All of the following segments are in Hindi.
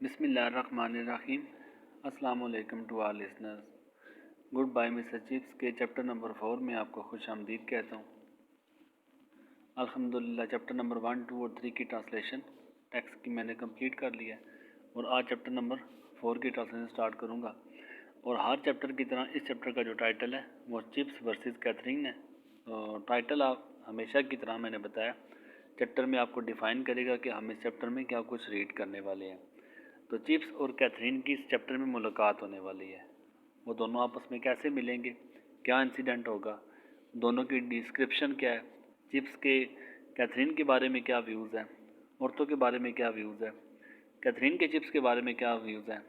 बिस्मिल्लाहिर्रहमानिर्रहीम। अस्सलाम वालेकुम to all listeners. Good bye mister Chips के चैप्टर नंबर 4 में आपको खुश आमदीद कहता हूँ। अल्हम्दुलिल्लाह चैप्टर नंबर 1, 2 और 3 की ट्रांसलेशन टेक्स्ट की मैंने कंप्लीट कर लिया है और आज चैप्टर नंबर 4 की ट्रांसलेशन स्टार्ट करूँगा। और हर चैप्टर की तरह इस चैप्टर का जो टाइटल है वो चिप्स वर्सेस कैथरीन है। तो टाइटल आप हमेशा की तरह मैंने बताया चैप्टर में आपको डिफ़ाइन करेगा कि हम इस चैप्टर में क्या कुछ रीड करने वाले हैं। तो चिप्स और कैथरीन की इस चैप्टर में मुलाकात होने वाली है। वो दोनों आपस में कैसे मिलेंगे, क्या इंसिडेंट होगा, दोनों की डिस्क्रिप्शन क्या है, चिप्स के कैथरीन के बारे में क्या व्यूज़ हैं, औरतों के बारे में क्या व्यूज़ है, कैथरीन के चिप्स के बारे में क्या व्यूज़ हैं,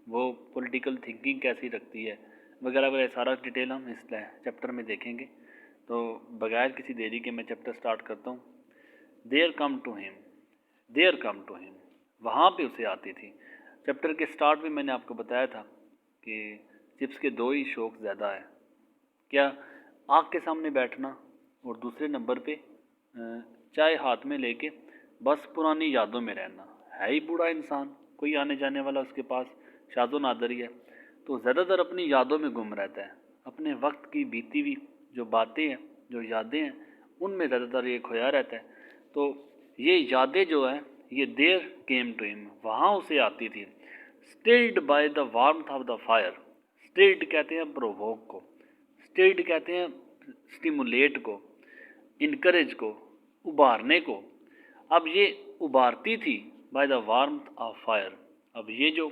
वो पॉलिटिकल थिंकिंग कैसी रखती है वगैरह वगैरह सारा डिटेल हम इस चैप्टर में देखेंगे। तो बगैर किसी देरी के मैं चैप्टर स्टार्ट करता हूँ। देयर कम टू हिम, वहाँ पे उसे आती थी। चैप्टर के स्टार्ट में मैंने आपको बताया था कि चिप्स के दो ही शौक ज़्यादा है, क्या आग के सामने बैठना और दूसरे नंबर पे चाय हाथ में लेके बस पुरानी यादों में रहना। है ही बूढ़ा इंसान, कोई आने जाने वाला उसके पास शादो नादर ही है, तो ज़्यादातर अपनी यादों में गुम रहता है। अपने वक्त की बीती हुई जो बातें हैं, जो यादें हैं, उनमें ज़्यादातर ये खोया रहता है। तो ये यादें जो हैं ये देयर केम टू हिम, वहाँ उसे आती थी। Stirred by the warmth of the fire, stilled कहते हैं प्रोवोक को, स्टिल्ड कहते हैं स्टिमुलेट को, इनकरेज को, उबारने को। अब ये उबारती थी bye the warmth of fire. अब ये जो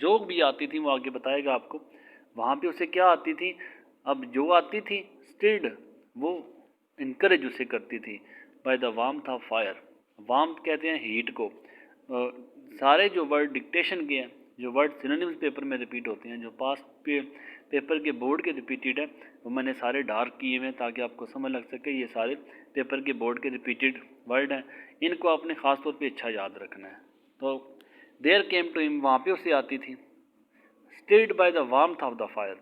जोक भी आती थी वो आगे बताएगा आपको, वहाँ पे उसे क्या आती थी। अब जो आती थी स्टिल्ड, वो इनकरेज उसे करती थी bye the warmth of fire. Warmth कहते हैं हीट को। सारे जो वर्ड डिक्टेशन के हैं, जो वर्ड सिनोनिम्स पेपर में रिपीट होते हैं, जो पास्ट पेपर के बोर्ड के रिपीटेड है, वो मैंने सारे डार्क किए हुए हैं ताकि आपको समझ लग सके ये सारे पेपर के बोर्ड के रिपीटेड वर्ड हैं। इनको आपने ख़ास तौर पे अच्छा याद रखना है। तो देयर केम टू हिम, वहाँ पे उसे आती थी। Stirred by the warmth of the fire,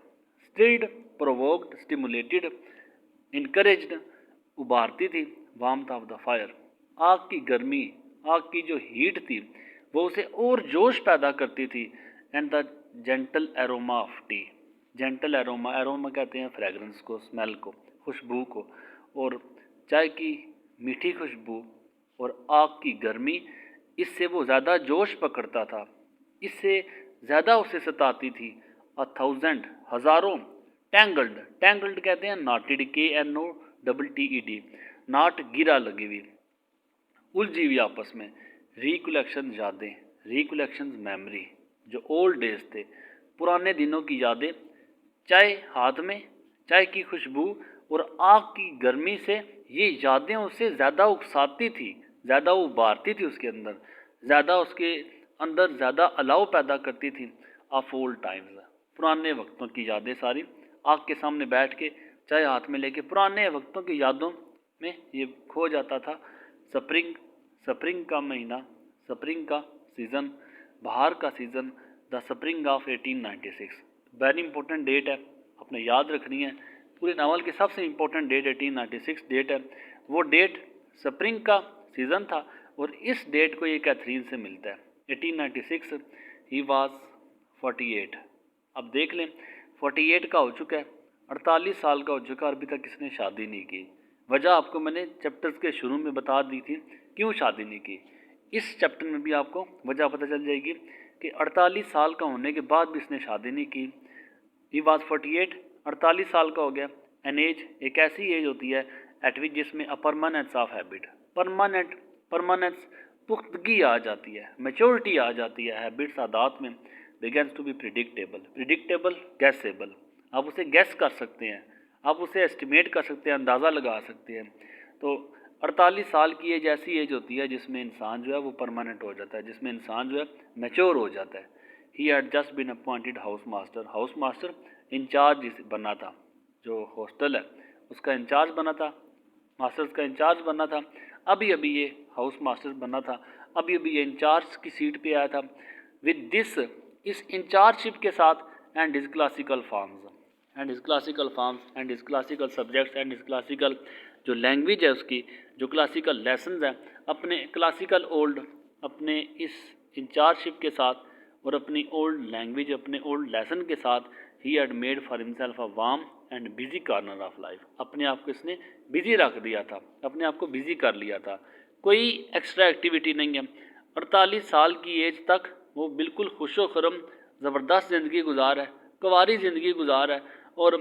stirred provoked, stimulated, encouraged, उबारती थी, वार्मथ ऑफ द फायर, आग की गर्मी, आग की जो हीट थी वो उसे और जोश पैदा करती थी। And the gentle aroma of T, gentle aroma, aroma कहते हैं फ्रेगरेंस को, स्मेल को, खुशबू को, और चाय की मीठी खुशबू और आग की गर्मी, इससे वो ज़्यादा जोश पकड़ता था, इससे ज़्यादा उसे सताती थी। 1000, हज़ारों, टैंगल्ड, टैंगल्ड कहते हैं नॉटेड, KNOTTED, नाट गिरा लगी हुई, उलझी हुई आपस में। रिकलेक्शन यादें, रिकलेक्शन मेमोरी, जो ओल्ड डेज थे, पुराने दिनों की यादें, चाय हाथ में, चाय की खुशबू और आग की गर्मी से ये यादें उसे ज़्यादा उकसाती थी, ज़्यादा उबारती थी उसके अंदर, ज़्यादा उसके अंदर ज़्यादा अलाव पैदा करती थी। ऑफ ओल्ड टाइम्स, पुराने वक्तों की यादें सारी आग के सामने बैठ के चाय हाथ में लेके पुराने वक्तों की यादों में ये खो जाता था। स्प्रिंग, स्प्रिंग का महीना, स्प्रिंग का सीज़न, बाहर का season, the spring of 1896, very important date है, आपने याद रखनी है। पूरे नावल की सबसे इम्पोर्टेंट डेट 1896 डेट है। वो डेट स्प्रिंग का सीज़न था और इस डेट को ये कैथरीन से मिलता है। 1896 ही वाज 48। अब देख लें 48 का हो चुका है, 48 साल का हो चुका है, अभी तक इसने शादी नहीं की। वजह आपको मैंने चैप्टर्स के शुरू में बता दी थी क्यों शादी नहीं की। इस चैप्टर में भी आपको वजह पता चल जाएगी कि 48 साल का होने के बाद भी इसने शादी नहीं की। ही वाज 48, 48 साल का हो गया। एन एज, एक ऐसी एज होती है एट विच जिसमें अ परमानेंस ऑफ हैबिट, परमानेंस, पुख्तगी आ जाती है, मेच्योरिटी आ जाती है हैबिट्स, आदात में। बिगेंस टू बी प्रिडिक्टेबल, गैसेबल, आप उसे गैस कर सकते हैं, आप उसे एस्टिमेट कर सकते हैं, अंदाज़ा लगा सकते हैं। तो 48 साल की एज ऐसी एज होती है जिसमें इंसान जो है वो परमानेंट हो जाता है, जिसमें इंसान जो है मैच्योर हो जाता है। He had just been appointed house master in charge बना था, जो हॉस्टल है उसका इंचार्ज बना था, मास्टर्स का इंचार्ज बना था। अभी अभी ये हाउस मास्टर बना था, अभी अभी ये इंचार्ज की सीट पे आया था। विद दिस, इस इंचार्जशिप के साथ, and his classical forms, and his classical subjects, and his classical जो लैंग्वेज है उसकी, जो क्लासिकल लेसन्स हैं, अपने क्लासिकल ओल्ड, अपने इस इंचार्जशिप के साथ और अपनी ओल्ड लैंग्वेज, अपने ओल्ड लेसन के साथ he had made for himself a warm and busy corner of life. अपने आप को इसने बिजी रख दिया था, अपने आप को बिजी कर लिया था, कोई एक्स्ट्रा एक्टिविटी नहीं है। 48 साल की एज तक वो बिल्कुल खुशो खरम ज़बरदस्त ज़िंदगी गुजार है, कुंवारी ज़िंदगी गुजार है। और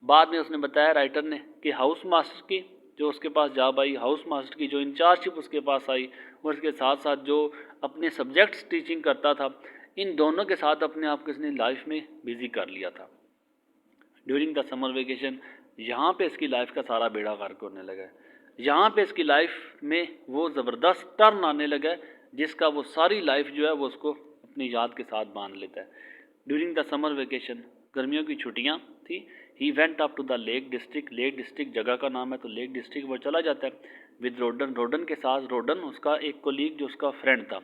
बाद में उसने बताया राइटर ने कि हाउस मास्टर की जो उसके पास जॉब आई, हाउस मास्टर की जो इंचार्जशिप उसके पास आई, और उसके साथ साथ जो अपने सब्जेक्ट्स टीचिंग करता था, इन दोनों के साथ अपने आप को इसने लाइफ में बिजी कर लिया था। ड्यूरिंग द समर वेकेशन यहाँ पे इसकी लाइफ का सारा बेड़ा गर्क होने लगा है। यहाँ पे इसकी लाइफ में वो ज़बरदस्त टर्न आने लगा है जिसका वो सारी लाइफ जो है वो उसको अपनी याद के साथ बांध लेता है। ड्यूरिंग द समर वेकेशन, गर्मियों की छुट्टियाँ थी, he went up to the lake district. Lake district जगह का नाम है, तो लेक डिस्ट्रिक्ट वो चला जाता है विद रोडन। रोडन के साथ, रोडन उसका एक कोलीग जो उसका फ्रेंड था।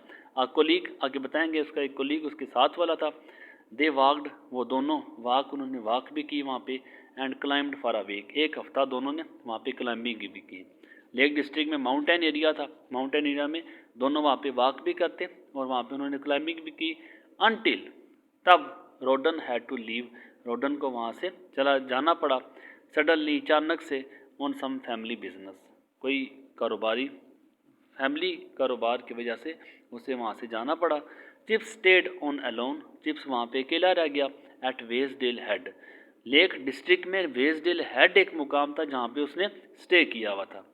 कोलीग आगे बताएंगे, उसका एक कोलीग उसके साथ वाला था। दे वाक्ड, वो दोनों उन्होंने वॉक भी की वहाँ पे। And climbed for a week, एक हफ्ता दोनों ने वहाँ पे क्लाइंबिंग भी की। लेक डिस्ट्रिक्ट में माउंटेन एरिया था, माउंटेन एरिया में दोनों वहाँ पे वॉक भी करते और वहाँ पे उन्होंने क्लाइंबिंग भी की। अनटिल, तब रोडन हैड टू लीव, रोडन को वहाँ से चला जाना पड़ा। सडनली, अचानक से, ऑन सम फैमिली बिजनेस, कोई कारोबारी फैमिली कारोबार की वजह से उसे वहाँ से जाना पड़ा। Chips stayed on alone, chips वहाँ पे अकेला रह गया। एट वेस्डेल हेड, लेक डिस्ट्रिक्ट में वेस्डेल हेड एक मुकाम था जहाँ पे उसने स्टे किया हुआ था।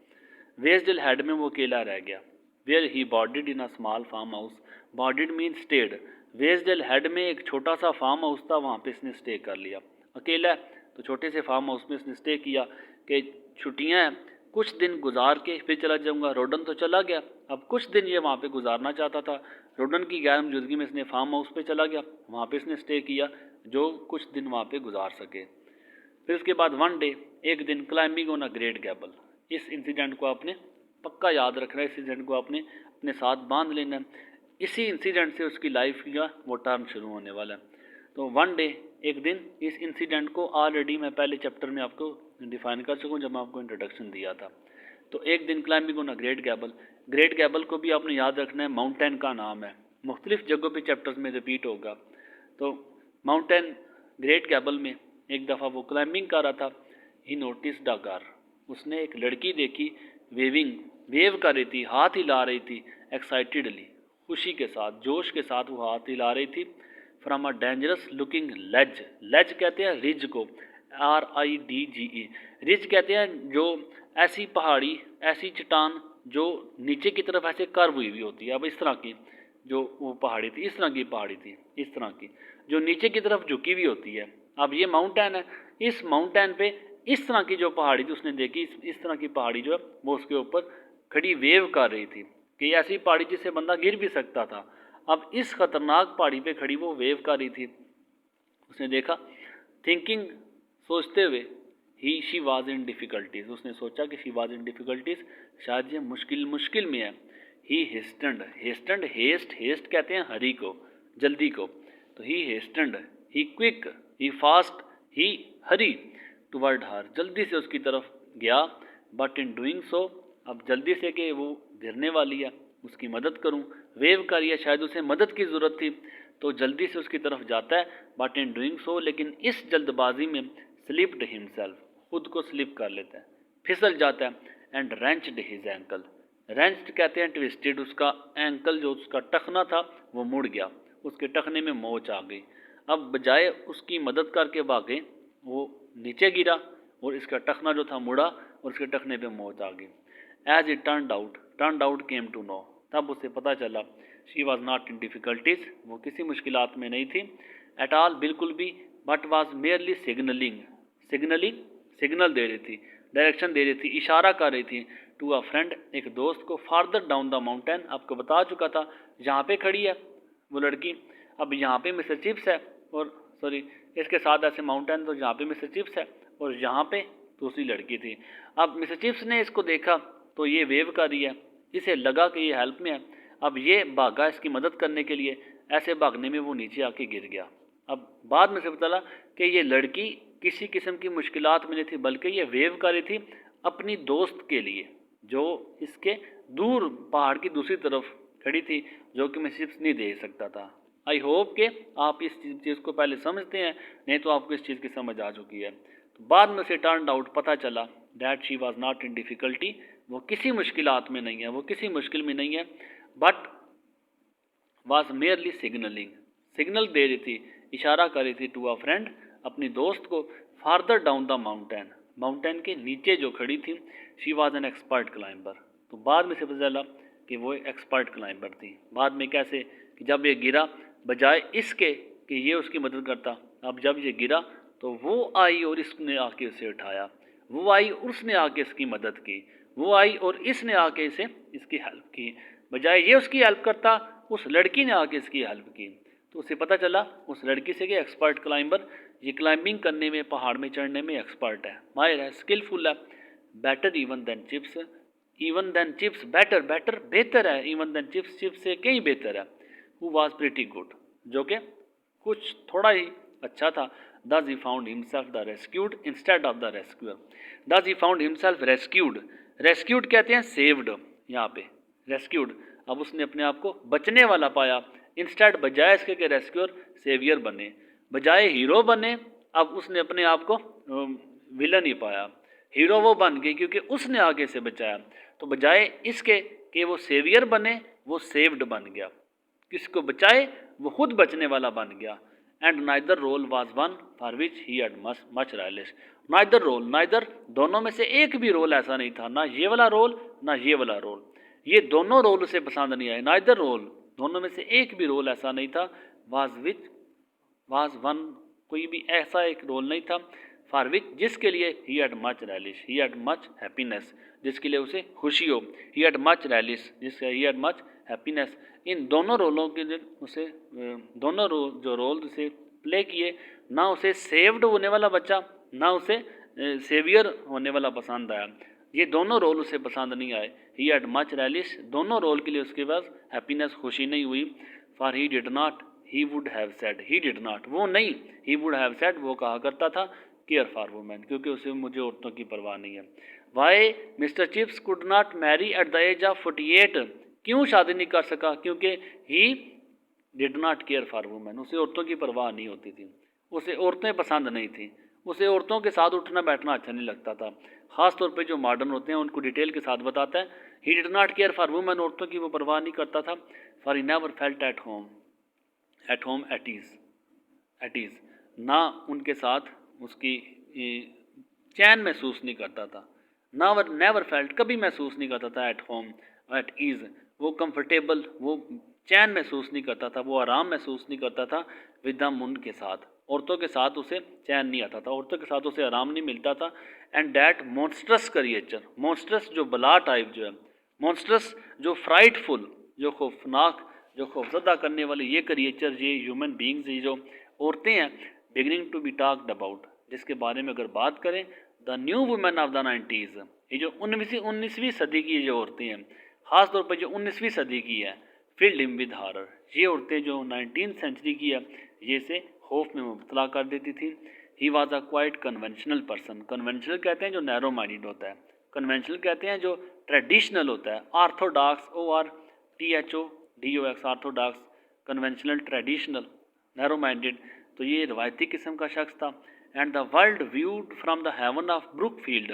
वेस्डेल हेड में वो अकेला रह गया। Where he boarded in a small farmhouse, boarded mean stayed. Wasdale Head में एक छोटा सा फार्म हाउस था, वहाँ पे इसने स्टे कर लिया। अकेला तो छोटे से फार्म हाउस में इसने स्टे किया कि छुट्टियाँ हैं, कुछ दिन गुजार के फिर चला जाऊँगा। रोडन तो चला गया, अब कुछ दिन ये वहाँ पे गुजारना चाहता था। रोडन की गैर मौजूदगी में इसने फार्म हाउस पे चला गया, वहाँ पे इसने स्टे किया जो कुछ दिन वहाँ पे गुजार सके। फिर उसके बाद वन डे, एक दिन, क्लाइंबिंग ऑन अ ग्रेट गैबल। इस इंसिडेंट को आपने पक्का याद रखना है, इस इंसिडेंट को आपने अपने साथ बांध लेना है। इसी इंसिडेंट से उसकी लाइफ का वो टर्न शुरू होने वाला है। तो वन डे, एक दिन, इस इंसिडेंट को ऑलरेडी मैं पहले चैप्टर में आपको डिफाइन कर चुका हूँ जब मैं आपको इंट्रोडक्शन दिया था। तो एक दिन climbing on a Great Gable, Great Gable को भी आपने याद रखना है, माउंटेन का नाम है, मुख्तलिफ जगहों पे चैप्टर्स में रिपीट होगा। तो माउंटेन ग्रेट गैबल में एक दफ़ा वो क्लाइंबिंग कर रहा था। ही नोटिस द गर्ल, उसने एक लड़की देखी, वेविंग, वेव कर रही थी, हाथ हिला रही थी, एक्साइटेडली, खुशी के साथ, जोश के साथ वो हाथ हिला रही थी। फ्रॉम अ डेंजरस लुकिंग लेज, लेज कहते हैं रिज को, RIDGE, रिज कहते हैं जो ऐसी पहाड़ी, ऐसी चट्टान जो नीचे की तरफ ऐसे कर्व हुई हुई होती है। अब इस तरह की जो वो पहाड़ी थी, इस तरह की पहाड़ी थी, इस तरह की जो नीचे की तरफ झुकी हुई होती है। अब ये माउंटेन है, इस माउंटेन पे इस तरह की जो पहाड़ी थी उसने देखी, इस तरह की पहाड़ी जो है वो उसके ऊपर खड़ी वेव कर रही थी कि ऐसी पहाड़ी जिससे बंदा गिर भी सकता था। अब इस खतरनाक पहाड़ी पे खड़ी वो वेव कर रही थी। उसने देखा, थिंकिंग, सोचते हुए, शी वाज इन डिफ़िकल्टीज़, उसने सोचा कि शी वाज इन डिफ़िकल्टीज़, शायद ये मुश्किल में है। ही हेस्टेंड, हेस्ट कहते हैं हरी को, जल्दी को, तो ही हेस्टेंड, ही क्विक, ही फास्ट, ही हरी, टुवर्ड हर, जल्दी से उसकी तरफ गया। बट इन डूइंग सो, अब जल्दी से कि वो गिरने वाली है, उसकी मदद करूं, वेव कर रही है, शायद उसे मदद की ज़रूरत थी, तो जल्दी से उसकी तरफ जाता है। बट इन डूइंग सो, लेकिन इस जल्दबाजी में, स्लिप्ड हिमसेल्फ, खुद को स्लिप कर लेता है, फिसल जाता है। एंड रेंच्ड हिज एंकल, रेंच्ड कहते हैं ट्विस्टेड, उसका एंकल जो उसका टखना था वो मुड़ गया, उसके टखने में मोच आ गई। अब बजाय उसकी मदद करके भागे, वो नीचे गिरा और इसका टखना जो था मुड़ा और उसके टखने पे मोच आ गई। As it turned out came to know, तब उसे पता चला, she was not in difficulties, वो किसी मुश्किलात में नहीं थी, एट ऑल, बिल्कुल भी, बट वॉज मेयरली सिग्नल दे रही थी, डायरेक्शन दे रही थी, इशारा कर रही थी, टू अ फ्रेंड, एक दोस्त को, फार्दर डाउन द माउंटेन, आपको बता चुका था जहाँ पे खड़ी है वो लड़की। अब यहाँ पे मिस्टर चिप्स है, और सॉरी, इसके साथ ऐसे माउंटेन, तो यहाँ पे मिस्टर चिप्स है और यहाँ पे दूसरी लड़की थी। अब मिस्टर चिप्स ने इसको देखा तो ये वेव कर रही है, इसे लगा कि ये हेल्प में है। अब ये भागा इसकी मदद करने के लिए, ऐसे भागने में वो नीचे आके गिर गया। अब बाद में से पता चला कि ये लड़की किसी किस्म की मुश्किलात में नहीं थी, बल्कि ये वेव कर रही थी अपनी दोस्त के लिए जो इसके दूर पहाड़ की दूसरी तरफ खड़ी थी, जो कि मिस्टर चिप्स नहीं देख सकता था। आई होप कि आप इस चीज़ को पहले समझते हैं, नहीं तो आपको इस चीज़ की समझ आ चुकी है। तो बाद में उसे टर्न आउट पता चला that she was not in difficulty, वो किसी मुश्किलात में नहीं है, वो किसी मुश्किल में नहीं है, but was merely signalling, signal दे रही थी, इशारा कर रही थी टू अ फ्रेंड, अपनी दोस्त को, farther down the mountain, mountain के नीचे जो खड़ी थी। She was an expert climber, तो बाद में से पता चला कि वो एक्सपर्ट क्लाइंबर थी। बाद में कैसे कि जब ये गिरा, बजाय इसके कि ये उसकी मदद करता, अब जब ये गिरा तो वो आई और इसने आके उसे उठाया, वो आई और उसने आके इसकी मदद की, वो आई और इसने आके इसे इसकी हेल्प की, बजाय ये उसकी हेल्प करता उस लड़की ने आके इसकी हेल्प की। तो उसे पता चला उस लड़की से कि एक्सपर्ट क्लाइंबर, ये क्लाइंबिंग करने में, पहाड़ में चढ़ने में एक्सपर्ट है, माहिर है, स्किलफुल है, better even than Chips, even than Chips, better, better बेहतर है, इवन देन चिप्स, चिप्स से कहीं बेहतर है। हु वॉज प्रिटी गुड, जो कि कुछ थोड़ा ही अच्छा था। Thus he found himself the rescued instead of the rescuer, thus he found himself rescued, rescued कहते हैं सेव्ड, यहाँ पे रेस्क्यूड, अब उसने अपने आप को बचने वाला पाया, इंस्टेड बजाय इसके कि रेस्क्यूअर सेवियर बने, बजाय हीरो बने, अब उसने अपने आप को विलन ही पाया, हीरो वो बन गई क्योंकि उसने आगे से बचाया, तो बजाय इसके कि वो सेवियर बने वो सेव्ड बन गया, किसको बचाए, वो खुद बचने वाला बन गया। And neither role was one for which he had much relish, neither role, neither दोनों में से एक भी रोल ऐसा नहीं था, ना ये वाला रोल ना ये वाला रोल, ये दोनों रोल उसे पसंद नहीं आए, नाइदर रोल, दोनों में से एक भी रोल ऐसा नहीं था, वाज वन, कोई भी ऐसा एक रोल नहीं था, फॉर विच, जिसके लिए ही had much relish, he had much happiness, जिसके लिए उसे खुशी हो, ही हैड मच रैलिश, जिसका ही हैड मच हैप्पीनेस, इन दोनों रोलों के लिए उसे, दोनों जो रोल उसे प्ले किए, ना उसे सेव्ड होने वाला बच्चा, ना उसे सेवियर होने वाला पसंद आया, ये दोनों रोल उसे पसंद नहीं आए। ही हैड मच रैलिश, दोनों रोल के लिए उसके पास हैप्पीनेस, खुशी नहीं हुई। For he did not, he would have said, he did not वो नहीं, ही वुड हैव सेड वो कहा करता था, केयर फॉर वुमेन, क्योंकि उसे मुझे औरतों की परवाह नहीं है। Why mister Chips could not marry at the age of 48, क्यों शादी नहीं कर सका, क्योंकि he did not care for women, उसे औरतों की परवाह नहीं होती थी, उसे औरतें पसंद नहीं थी, उसे औरतों के साथ उठना बैठना अच्छा नहीं लगता था, ख़ास तौर पे जो मॉडर्न होते हैं उनको डिटेल के साथ बताता है। ही did not care for women, औरतों की वो परवाह नहीं करता था। For he never felt at home at ease, ना उनके साथ उसकी चैन महसूस नहीं करता था, नेवर फेल्ट, कभी महसूस नहीं करता था एट होम एट ईज़, वो कंफर्टेबल, वो चैन महसूस नहीं करता था, वो आराम महसूस नहीं करता था विद दम, उनके साथ, औरतों के साथ उसे चैन नहीं आता था, औरतों के साथ उसे आराम नहीं मिलता था। And that monstrous creature, monstrous जो बला टाइप जो है, मॉन्स्ट्रस जो फ्राइटफुल, जो खौफनाक, जो खौफजदा करने वाले ये क्रिएचर, ये ह्यूमन बींग्स, ये जो औरतें हैं, beginning to be talked about, जिसके बारे में अगर बात करें, the new women of the 90s, ये जो 19वीं सदी की जो औरतें हैं, ख़ास तौर पर जो 19वीं सदी की है, फिल्ड हिम विद हारर, ये औरतें जो 19th सेंचुरी की है, ये से खौफ में मुबतला कर देती थी। He was a quite conventional person, conventional कहते हैं जो नैरो माइंडेड होता है, कन्वेंशनल कहते हैं जो ट्रेडिशनल होता है, Orthodox, ORTHODOX, Orthodox, conventional, traditional, narrow minded, तो ये रवायती किस्म का शख्स था। And the world viewed from the haven of Brookfield,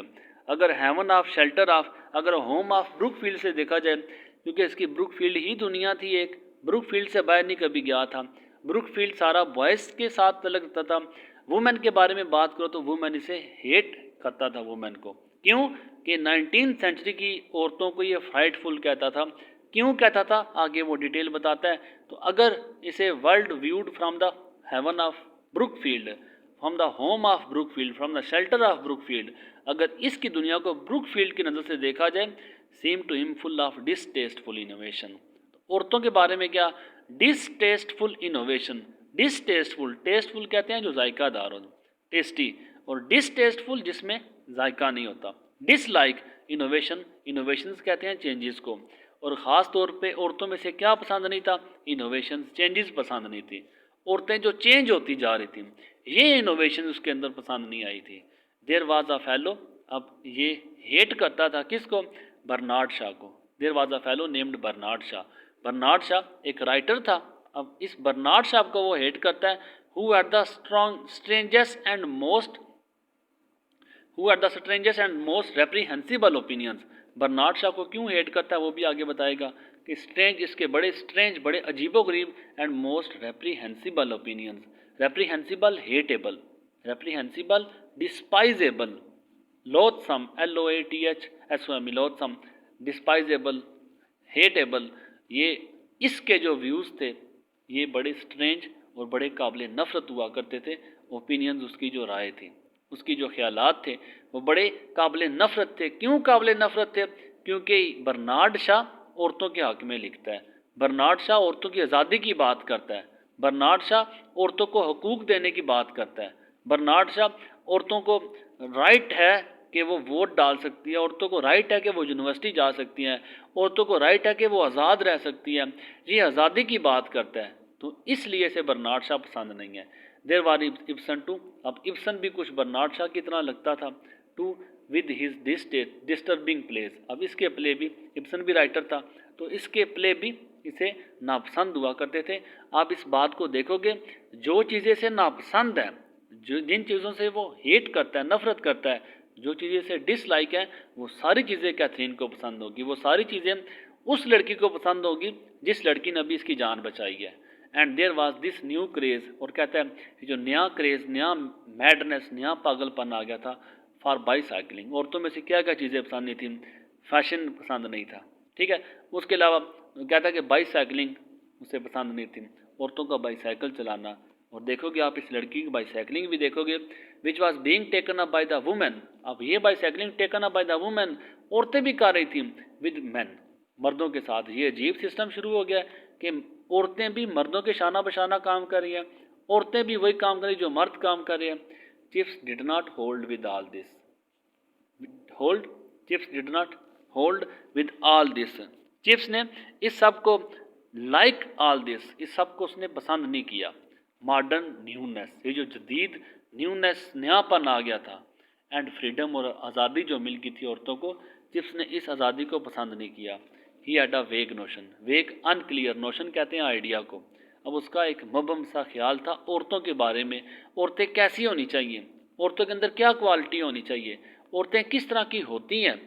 अगर हेवन ऑफ, शेल्टर ऑफ, अगर होम ऑफ ब्रुकफील्ड से देखा जाए, क्योंकि इसकी ब्रुकफील्ड ही दुनिया थी एक, ब्रुकफील्ड से बाहर नहीं कभी गया था, ब्रुकफील्ड सारा बॉयज़ के साथ लगता था। वुमेन के बारे में बात करो तो वुमेन इसे हेट करता था, वुमेन को, क्यों कि 19th सेंचुरी की औरतों को ये फ्राइटफुल कहता था, क्यों कहता था, आगे वो डिटेल बताता है। तो अगर इसे world viewed from the haven of Brookfield, from the home of Brookfield, from the shelter of Brookfield, अगर इसकी दुनिया को ब्रुकफील्ड की नज़र से देखा जाए, seem to him full of distasteful innovation, औरतों के बारे में क्या, डिसटेस्टफुल इनोवेशन, डिसटेस्टफुल, टेस्टफुल कहते हैं जो जायकादार हो, टेस्टी, और डिसटेस्टफुल जिसमें जायका नहीं होता, डिसलाइक इनोवेशन, इनोवेशंस कहते हैं चेंजेस को, और ख़ास तौर पे औरतों में से क्या पसंद नहीं था, इनोवेशन, चेंजेस पसंद नहीं थी, औरतें जो चेंज होती जा रही थी, ये इनोवेशन उसके अंदर पसंद नहीं आई थी। देयर वाज अ फेलो, अब ये हेट करता था किसको, बर्नार्ड शॉ को, there was a fellow named Bernard Shaw, Bernard Shaw एक राइटर था, अब इस बर्नार्ड शॉ को वो हेट करता है, who are the strangest and most reprehensible opinions. Bernard Shaw को क्यों हेट करता है वो भी आगे बताएगा कि स्ट्रेंज, इसके बड़े स्ट्रेंज, बड़े अजीबोगरीब and most reprehensible opinions. रेप्रीहेंसिबल हेटेबल, रेप्रीहेंसिबल डिस्पाइजेबल, लोथसम LOATHSOM लोथसम, डिस्पाइजेबल, हेटेबल, ये इसके जो व्यूज़ थे ये बड़े स्ट्रेंज और बड़े काबिल नफ़रत हुआ करते थे। ओपिनियंस, उसकी जो राय थी, उसकी जो ख्यालात थे वो बड़े काबिल नफ़रत थे। क्यों काबिल नफ़रत थे? क्योंकि बर्नार्ड शॉ औरतों के हक़ में लिखता है, बर्नार्ड शॉ औरतों की आज़ादी की बात करता है, बर्नार्ड शॉ औरतों को हकूक़ देने की बात करता है, बर्नार्ड शॉ औरतों को राइट है कि वो वोट डाल सकती है, औरतों को राइट है कि वो यूनिवर्सिटी जा सकती हैं, औरतों को राइट है कि वो आज़ाद रह सकती हैं, ये आज़ादी की बात करता है। तो इसलिए इसे बर्नार्ड शॉ पसंद नहीं है। देर वार इब्सन टू, अब इब्सन भी कुछ बर्नार्ड शॉ की तरह लगता था, too with his disturbing plays. अब इसके प्ले भी, इब्सन भी राइटर था तो इसके प्ले भी इसे नापसंद हुआ करते थे। आप इस बात को देखोगे, जो चीज़ें इसे नापसंद है, जो जिन चीज़ों से वो हेट करता है, नफ़रत करता है, जो चीज़ें से डिसलाइक है, वो सारी चीज़ें कैथरीन को पसंद होगी, वो सारी चीज़ें उस लड़की को पसंद होगी जिस लड़की ने अभी इसकी जान बचाई है। And there was this new craze, और कहता है जो नया क्रेज़, नया मैडनेस, नया पागलपन आ गया था फॉर बाईसाइकिलिंग। औरतों में से क्या क्या चीज़ें पसंद नहीं थी? फैशन पसंद नहीं था, ठीक है। उसके अलावा कहता है कि बाईसाइकिलिंग उसे पसंद नहीं थी, औरतों का बाईसाइकिल चलाना। और देखोगे आप इस लड़की की बाईसाइकिलिंग भी देखोगे, which was being taken up by the women. अब ये bicycling taken up by the women, औरतें भी कर रही थी विद मैन, मर्दों के साथ। ये अजीब सिस्टम शुरू हो गया कि औरतें भी मर्दों के शाना बशाना काम कर रही हैं, औरतें भी वही काम कर रही जो मर्द काम कर रहे हैं। Chips did not hold with all this, chips did not hold with all this. Chips ने इस सब को लाइक ऑल दिस, इस सब को उसने पसंद नहीं किया। मॉडर्न न्यूनेस, ये जो जदीद न्यूनेस, नयापन आ गया था, एंड फ्रीडम और आज़ादी जो मिल गई थी औरतों को, चिप्स ने इस आज़ादी को पसंद नहीं किया। ही हैड अ वेग नोशन, वेग अनक्लियर नोशन कहते हैं आइडिया को। अब उसका एक मबहम सा ख्याल था औरतों के बारे में, औरतें कैसी होनी चाहिए, औरतों के अंदर क्या क्वालिटी होनी चाहिए, औरतें किस तरह की होती हैं,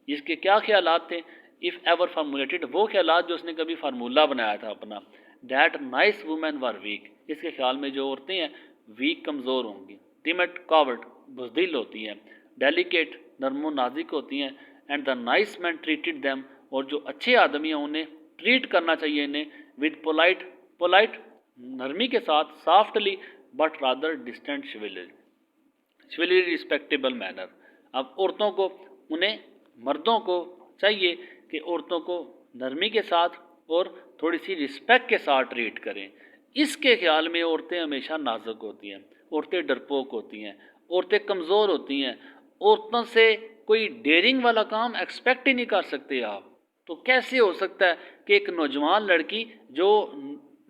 इसके क्या ख्यालात थे। इफ़ एवर फार्मूलेटेड, वो ख्यालात जो उसने कभी फार्मूला बनाया था अपना। That nice women were weak, इसके ख्याल में जो औरतें हैं वीक, कमज़ोर होंगी। टिमट कावर्ड, बुज़दिल होती हैं। डेलिकेट, नरमो नाजिक होती हैं। And the nice man treated them, और जो अच्छे आदमी हैं उन्हें ट्रीट करना चाहिए इन्हें विद पोलाइट नरमी के साथ, softly but rather distant शिवलरी respectable manner. अब औरतों को, उन्हें मर्दों को चाहिए कि औरतों को नरमी के साथ और थोड़ी सी रिस्पेक्ट के साथ ट्रीट करें। इसके ख्याल में औरतें हमेशा नाजुक होती हैं, औरतें डरपोक होती हैं, औरतें कमज़ोर होती हैं। औरतों से कोई डेयरिंग वाला काम एक्सपेक्ट ही नहीं कर सकते आप। तो कैसे हो सकता है कि एक नौजवान लड़की, जो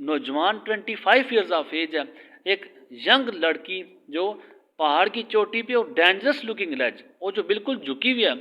नौजवान 25 ईयर्स ऑफ एज है, एक यंग लड़की जो पहाड़ की चोटी पे और डेंजरस लुकिंग लेज, वो जो बिल्कुल झुकी हुई है,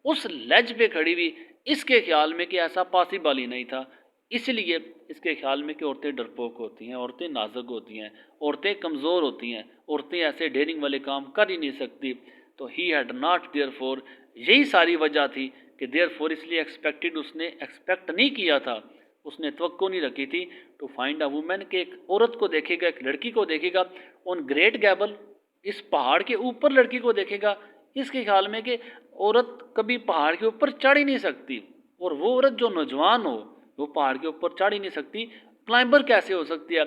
उस लेज पे खड़ी हुई, इसके ख्याल में कि ऐसा पॉसिबल ही नहीं था। इसलिए इसके ख्याल में कि औरतें डरपोक होती हैं, औरतें नाजुक होती हैं, औरतें कमज़ोर होती हैं, औरतें ऐसे डेयरिंग वाले काम कर ही नहीं सकती। तो ही हैड नॉट देयरफॉर, यही सारी वजह थी कि देयरफॉर, इसलिए एक्सपेक्टेड, उसने एक्सपेक्ट नहीं किया था, उसने तवक्को नहीं रखी थी टू फाइंड अ वुमेन, के एक औरत को देखेगा, एक लड़की को देखेगा ऑन ग्रेट गैबल, इस पहाड़ के ऊपर लड़की को देखेगा, इसके ख्याल में कि औरत कभी पहाड़ के ऊपर चढ़ ही नहीं सकती, और वो औरत जो नौजवान हो वो पहाड़ के ऊपर चढ़ ही नहीं सकती, क्लाइंबर कैसे हो सकती है।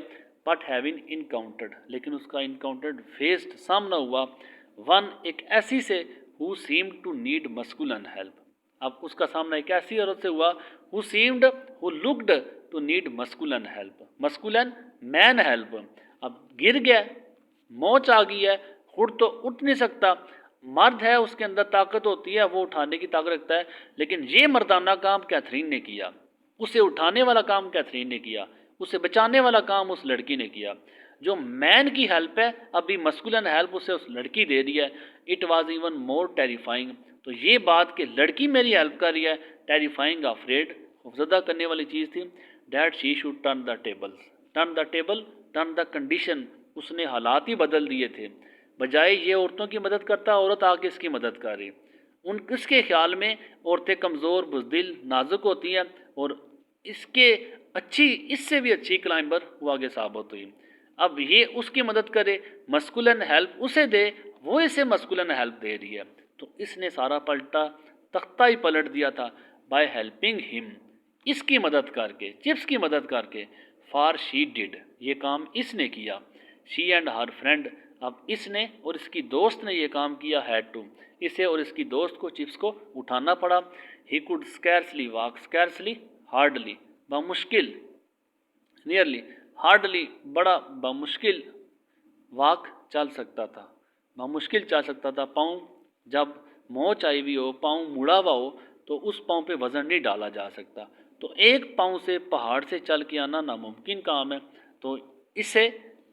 बट हैविंग इनकाउंटर्ड, लेकिन उसका इनकाउंटर्ड, फेस्ड, सामना हुआ, वन, एक ऐसी से, who seemed to need masculine help. अब उसका सामना एक ऐसी औरत से हुआ, who seemed, who looked to need masculine help, masculine man help. अब गिर गया, मोच आ गई है, खुद तो उठ नहीं सकता, मर्द है, उसके अंदर ताकत होती है, वो उठाने की ताकत रखता है, लेकिन ये मर्दाना काम कैथरीन ने किया, उसे उठाने वाला काम कैथरीन ने किया, उसे बचाने वाला काम उस लड़की ने किया। जो मैन की हेल्प है, अभी मस्कुलन हेल्प उसे उस लड़की दे दी है। It was even more terrifying, तो ये बात कि लड़की मेरी हेल्प कर रही है, टेरिफाइंग, अफ्रेड, खौफजदा करने वाली चीज़ थी, that she should turn the tables, turn the table, turn the condition, उसने हालात ही बदल दिए थे। बजाय ये औरतों की मदद करता, औरत आके इसकी मदद कर रही। इसके ख्याल में औरतें कमज़ोर, बुज़दिल, नाजुक होती हैं और इससे भी अच्छी क्लाइंबर वो आगे साबित हुई। अब ये उसकी मदद करे, मस्कुलिन हेल्प उसे दे, वो इसे मस्कुलिन हेल्प दे रही है। तो इसने सारा पलटा तख्ता ही पलट दिया था बाय हेल्पिंग हिम, इसकी मदद करके, चिप्स की मदद करके। फार शी डिड, ये काम इसने किया। शी एंड हर फ्रेंड, अब इसने और इसकी दोस्त ने ये काम किया। हैड टू, इसे और इसकी दोस्त को चिप्स को उठाना पड़ा। He could scarcely walk, scarcely hardly, बामुश्किल, नियरली, हार्डली बड़ा बामुश्किल, वॉक चल सकता था, बामुश्किल चल सकता था। पाँव जब मोच आई हुई हो, पाँव मुड़ा हुआ हो, तो उस पाँव पे वज़न नहीं डाला जा सकता। तो एक पाँव से पहाड़ से चल के आना नामुमकिन काम है। तो इसे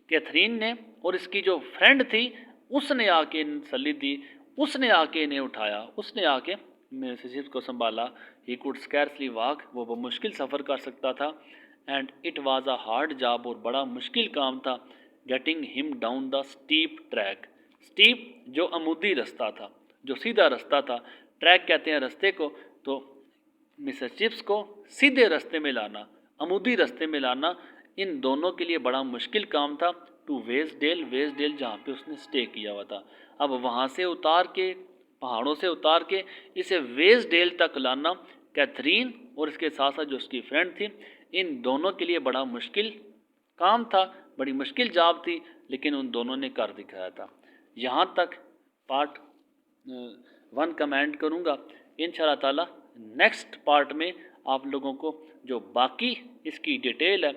कैथरीन ने और इसकी जो फ्रेंड थी उसने आके तसल्ली दी, उसने आके इन्हें उठाया, उसने आके मिसेस को संभाला। ही कुड स्कैर्सली वॉक, वो मुश्किल सफ़र कर सकता था। And it was a hard job, और बड़ा मुश्किल काम था। Getting him down the steep track, steep जो अमूदी रास्ता था, जो सीधा रास्ता था, ट्रैक कहते हैं रास्ते को। तो मिसेस चिप्स को सीधे रास्ते में लाना, अमूदी रास्ते में लाना, इन दोनों के लिए बड़ा मुश्किल काम था। टू वेस्टडेल, वेस्टडेल जहाँ पे उसने स्टे किया हुआ था। अब वहाँ से उतार के, पहाड़ों से उतार के इसे वेस्टडेल तक लाना, कैथरीन और इसके साथ साथ जो उसकी फ्रेंड थी, इन दोनों के लिए बड़ा मुश्किल काम था, बड़ी मुश्किल जॉब थी, लेकिन उन दोनों ने कर दिखाया था। यहाँ तक पार्ट 1 कमेंट करूँगा। इंशाअल्लाह ताला नेक्स्ट पार्ट में आप लोगों को जो बाकी इसकी डिटेल है,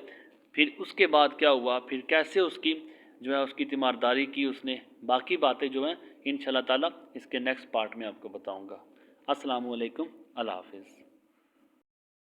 फिर उसके बाद क्या हुआ, फिर कैसे उसकी जो है उसकी तीमारदारी की उसने, बाकी बातें जो हैं इंशाअल्लाह ताला इसके नेक्स्ट पार्ट में आपको बताऊँगा। अस्सलामु अलैकुम, अल्लाह हाफ़िज़।